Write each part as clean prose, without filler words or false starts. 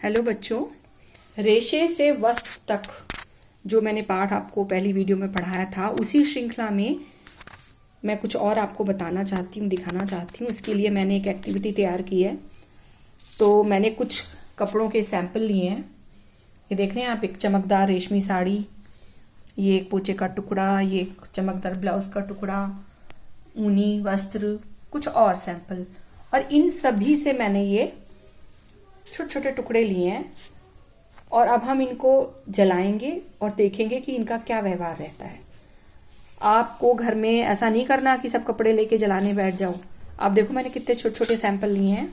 Hello बच्चों, रेशे से वस्त्र तक जो मैंने पाठ आपको पहली वीडियो में पढ़ाया था, उसी श्रृंखला में मैं कुछ और आपको बताना चाहती हूँ, दिखाना चाहती हूँ। इसके लिए मैंने एक एक्टिविटी तैयार की है। तो मैंने कुछ कपड़ों के सैंपल लिए हैं। ये देख रहे हैं आप, एक चमकदार रेशमी साड़ी, ये एक पोचे का टुकड़ा, ये एक चमकदार ब्लाउज का टुकड़ा, ऊनी वस्त्र, कुछ और सैंपल। और इन सभी से मैंने ये छोटे छोटे टुकड़े लिए हैं और अब हम इनको जलाएंगे और देखेंगे कि इनका क्या व्यवहार रहता है। आपको घर में ऐसा नहीं करना कि सब कपड़े लेके जलाने बैठ जाओ। आप देखो मैंने कितने छोटे छोटे सैंपल लिए हैं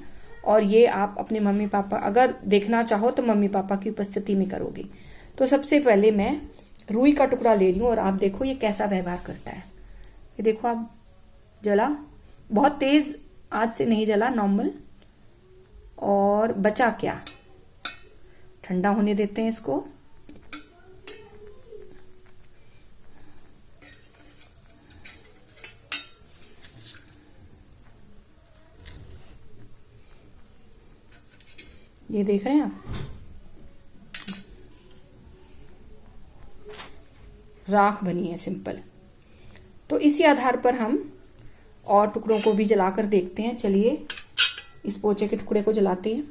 और ये आप अपने मम्मी पापा, अगर देखना चाहो तो मम्मी पापा की उपस्थिति में करोगे। तो सबसे पहले मैं रुई का टुकड़ा ले रही हूँ और आप देखो ये कैसा व्यवहार करता है। ये देखो आप, जला, बहुत तेज आंच से नहीं जला, नॉर्मल। और बचा क्या, ठंडा होने देते हैं इसको। ये देख रहे हैं आप, राख बनी है सिंपल। तो इसी आधार पर हम और टुकड़ों को भी जलाकर देखते हैं। चलिए इस पोचे के टुकड़े को जलाते हैं।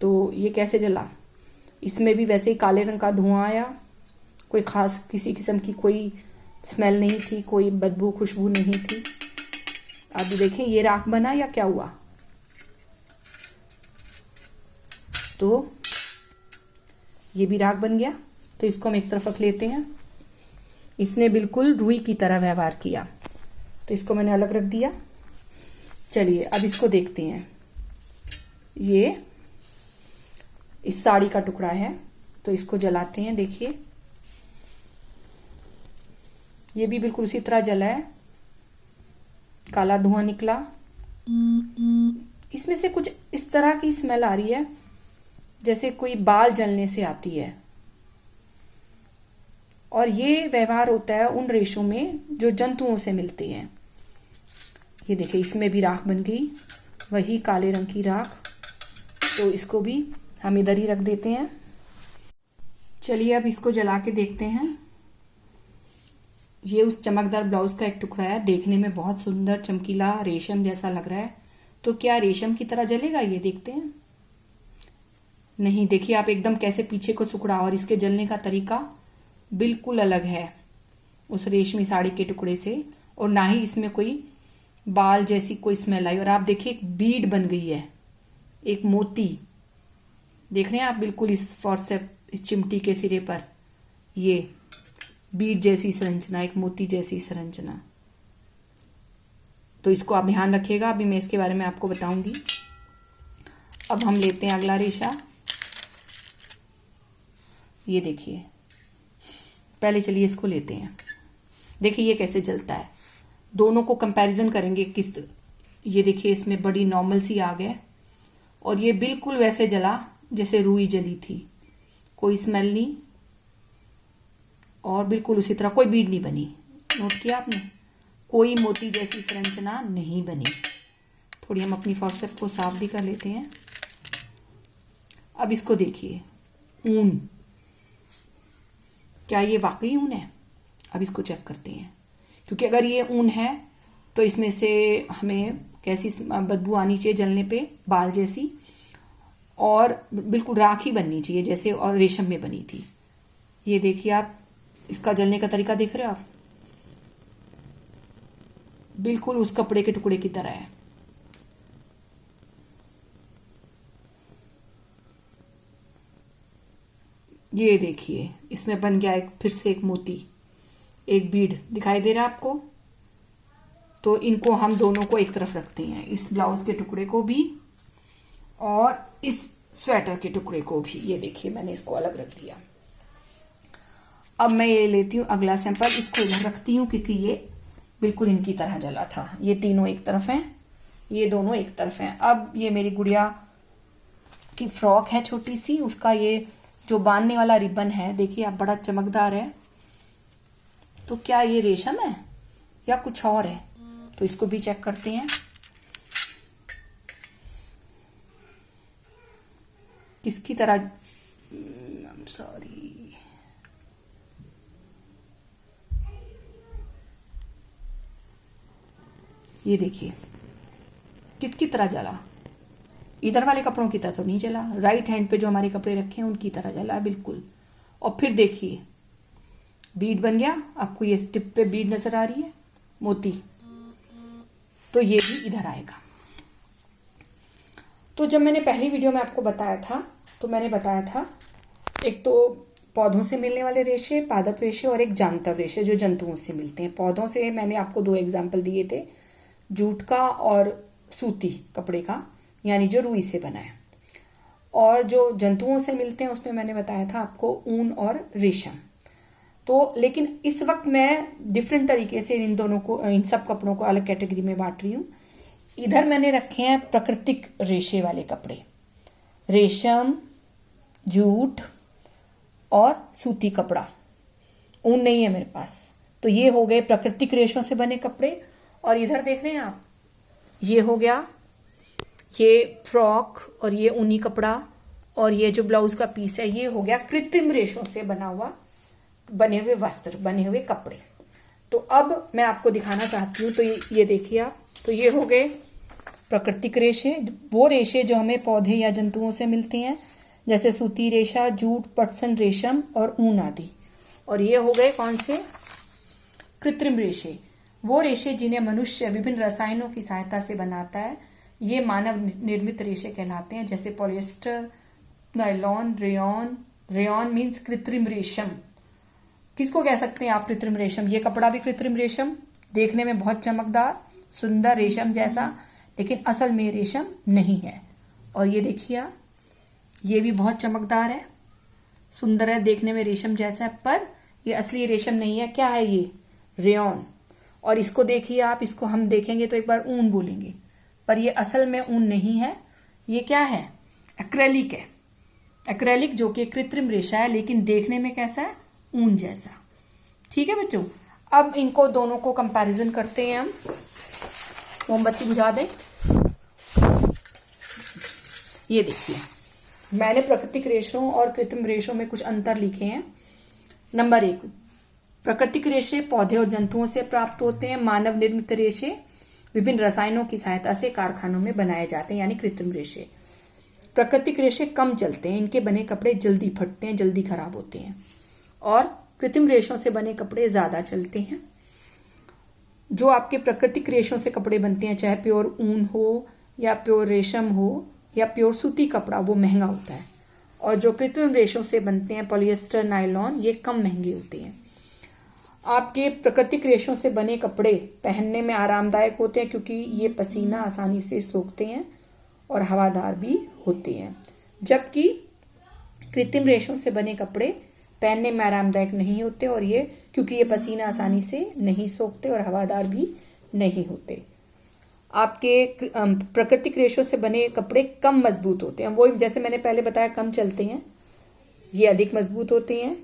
तो ये कैसे जला, इसमें भी वैसे ही काले रंग का धुआं आया, कोई खास किसी किस्म की कोई स्मेल नहीं थी, कोई बदबू खुशबू नहीं थी। अब देखें ये राख बना या क्या हुआ। तो ये भी राख बन गया। तो इसको हम एक तरफ रख लेते हैं। इसने बिल्कुल रुई की तरह व्यवहार किया, तो इसको मैंने अलग रख दिया। चलिए अब इसको देखते हैं। ये इस साड़ी का टुकड़ा है, तो इसको जलाते हैं। देखिए ये भी बिल्कुल उसी तरह जला है, काला धुआं निकला। इसमें से कुछ इस तरह की स्मेल आ रही है जैसे कोई बाल जलने से आती है। और ये व्यवहार होता है उन रेशों में जो जंतुओं से मिलते हैं। ये देखिए इसमें भी राख बन गई, वही काले रंग की राख। तो इसको भी हम इधर ही रख देते हैं। चलिए अब इसको जला के देखते हैं। ये उस चमकदार ब्लाउज का एक टुकड़ा है, देखने में बहुत सुंदर चमकीला रेशम जैसा लग रहा है। तो क्या रेशम की तरह जलेगा, ये देखते हैं। नहीं, देखिए आप एकदम कैसे पीछे को सिकुड़ा, और इसके जलने का तरीका बिल्कुल अलग है उस रेशमी साड़ी के टुकड़े से। और ना ही इसमें कोई बाल जैसी कोई स्मेल आई। और आप देखिए एक बीड बन गई है, एक मोती। देख रहे हैं आप, बिल्कुल इस फॉर्सेप, इस चिमटी के सिरे पर ये बीड जैसी संरचना, एक मोती जैसी संरचना। तो इसको आप ध्यान रखिएगा, अभी मैं इसके बारे में आपको बताऊंगी। अब हम लेते हैं अगला रेशा। ये देखिए, पहले चलिए इसको लेते हैं। देखिए ये कैसे जलता है, दोनों को कंपैरिजन करेंगे किस। ये देखिए इसमें बड़ी नॉर्मल सी आग है और ये बिल्कुल वैसे जला जैसे रुई जली थी, कोई स्मेल नहीं और बिल्कुल उसी तरह, कोई बीड नहीं बनी। नोट किया आपने, कोई मोती जैसी संरचना नहीं बनी। थोड़ी हम अपनी फॉर्सेप को साफ भी कर लेते हैं। अब इसको देखिए, ऊन, क्या ये वाकई ऊन है? अब इसको चेक करते हैं, क्योंकि अगर ये ऊन है तो इसमें से हमें कैसी बदबू आनी चाहिए जलने पे, बाल जैसी, और बिल्कुल राख ही बननी चाहिए जैसे और रेशम में बनी थी। ये देखिए आप, इसका जलने का तरीका देख रहे हो आप, बिल्कुल उस कपड़े के टुकड़े की तरह है। ये देखिए इसमें बन गया एक, फिर से एक मोती, एक बीड दिखाई दे रहा है आपको। तो इनको हम दोनों को एक तरफ रखते हैं, इस ब्लाउज के टुकड़े को भी और इस स्वेटर के टुकड़े को भी। ये देखिए मैंने इसको अलग रख दिया। अब मैं ये लेती हूँ अगला सैंपल, इसको इधर रखती हूँ क्योंकि ये बिल्कुल इनकी तरह जला था। ये तीनों एक तरफ हैं, ये दोनों एक तरफ हैं। अब ये मेरी गुड़िया की फ्रॉक है छोटी सी, उसका ये जो बांधने वाला रिबन है, देखिए आप, बड़ा चमकदार है। तो क्या ये रेशम है या कुछ और है? तो इसको भी चेक करते हैं। किसकी तरह, सॉरी, ये देखिए किसकी तरह जला, इधर वाले कपड़ों की तरह तो नहीं जला, राइट हैंड पे जो हमारे कपड़े रखे हैं उनकी तरह जला बिल्कुल। और फिर देखिए बीड बन गया, आपको ये टिप पे बीड नजर आ रही है, मोती, तो ये भी इधर आएगा। तो जब मैंने पहली वीडियो में आपको बताया था, तो मैंने बताया था एक तो पौधों से मिलने वाले रेशे, पादप रेशे, और एक जांतव रेशे जो जंतुओं से मिलते हैं। पौधों से मैंने आपको 2 एग्जाम्पल दिए थे, जूट का और सूती कपड़े का, यानी जो रुई से बना है। और जो जंतुओं से मिलते हैं उसमें मैंने बताया था आपको ऊन और रेशम। तो लेकिन इस वक्त मैं डिफरेंट तरीके से इन दोनों को, इन सब कपड़ों को अलग कैटेगरी में बांट रही हूँ। इधर मैंने रखे हैं प्राकृतिक रेशे वाले कपड़े, रेशम, जूट और सूती कपड़ा, ऊन नहीं है मेरे पास। तो ये हो गए प्राकृतिक रेशों से बने कपड़े। और इधर देख रहे हैं आप, ये हो गया ये फ्रॉक, और ये ऊनी कपड़ा, और ये जो ब्लाउज का पीस है ये हो गया कृत्रिम रेशों से बना हुआ, बने हुए वस्त्र, बने हुए कपड़े। तो अब मैं आपको दिखाना चाहती हूँ, तो ये देखिए आप, तो ये हो गए प्राकृतिक रेशे, वो रेशे जो हमें पौधे या जंतुओं से मिलते हैं, जैसे सूती रेशा, जूट, पटसन, रेशम और ऊन आदि। और ये हो गए कौन से, कृत्रिम रेशे, वो रेशे जिन्हें मनुष्य विभिन्न रसायनों की सहायता से बनाता है। ये मानव निर्मित रेशे कहलाते हैं, जैसे polyester, nylon, rayon. Rayon means कृत्रिम रेशम। किसको कह सकते हैं आप कृत्रिम रेशम? ये कपड़ा भी कृत्रिम रेशम, देखने में बहुत चमकदार सुंदर रेशम जैसा, लेकिन असल में रेशम नहीं है। और ये देखिए आप, ये भी बहुत चमकदार है, सुंदर है, देखने में रेशम जैसा है, पर ये असली रेशम नहीं है। क्या है ये? रेयॉन। और इसको देखिए आप, इसको हम देखेंगे तो एक बार ऊन बोलेंगे, पर ये असल में ऊन नहीं है। ये क्या है? एक्रेलिक है। एक्रेलिक जो कि कृत्रिम रेशा है, लेकिन देखने में कैसा है? ऊन जैसा। ठीक है बच्चों, अब इनको दोनों को कंपैरिजन करते हैं हम। मोमबत्ती बुझा दें। ये देखिए, मैंने प्राकृतिक रेशों और कृत्रिम रेशों में कुछ अंतर लिखे हैं। नंबर 1, प्राकृतिक रेशे पौधे और जंतुओं से प्राप्त होते हैं। मानव निर्मित रेशे विभिन्न रसायनों की सहायता से कारखानों में बनाए जाते हैं, यानी कृत्रिम रेशे। प्राकृतिक रेशे कम चलते हैं, इनके बने कपड़े जल्दी फटते हैं, जल्दी खराब होते हैं। और कृत्रिम रेशों से बने कपड़े ज्यादा चलते हैं। जो आपके प्राकृतिक रेशों से कपड़े बनते हैं, चाहे प्योर ऊन हो या प्योर रेशम हो या प्योर सूती कपड़ा, वो महंगा होता है। और जो कृत्रिम रेशों से बनते हैं, पॉलिएस्टर, नायलॉन, ये कम महंगे होते हैं। आपके प्राकृतिक रेशों से बने कपड़े पहनने में आरामदायक होते हैं, क्योंकि ये पसीना आसानी से सोखते हैं और हवादार भी होते हैं। जबकि कृत्रिम रेशों से बने कपड़े पहनने में आरामदायक नहीं होते, और ये क्योंकि ये पसीना आसानी से नहीं सोखते और हवादार भी नहीं होते। आपके प्राकृतिक रेशों से बने कपड़े कम मजबूत होते हैं। वो जैसे मैंने पहले बताया, कम चलते हैं, ये अधिक मजबूत होते हैं।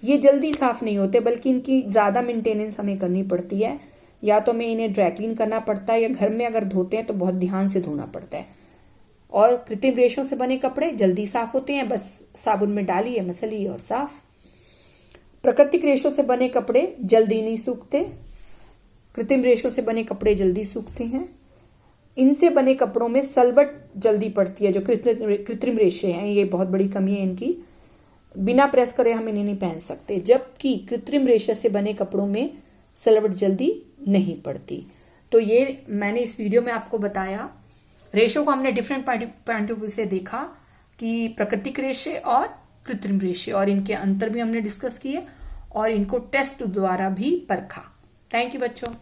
ये जल्दी साफ नहीं होते, बल्कि इनकी ज़्यादा मेंटेनेंस हमें करनी पड़ती है। या तो हमें इन्हें ड्राई क्लीन करना पड़ता है, या घर में अगर धोते हैं तो बहुत ध्यान से धोना पड़ता है। और कृत्रिम रेशों से बने कपड़े जल्दी साफ होते हैं, बस साबुन में डालिए, मसलिए और साफ। प्राकृतिक रेशों से बने कपड़े जल्दी नहीं सूखते, कृत्रिम रेशों से बने कपड़े जल्दी सूखते हैं। इनसे बने कपड़ों में सलवट जल्दी पड़ती है। जो कृत्रिम रेशे हैं, ये बहुत बड़ी कमी है इनकी, बिना प्रेस करे हम इन्हें नहीं पहन सकते। जबकि कृत्रिम रेशे से बने कपड़ों में सलवट जल्दी नहीं पड़ती। तो ये मैंने इस वीडियो में आपको बताया। रेशों को हमने डिफरेंट पॉइंट ऑफ व्यू से देखा, कि प्राकृतिक रेशे और कृत्रिम रेशे, और इनके अंतर भी हमने डिस्कस किए और इनको टेस्ट द्वारा भी परखा। थैंक यू बच्चों।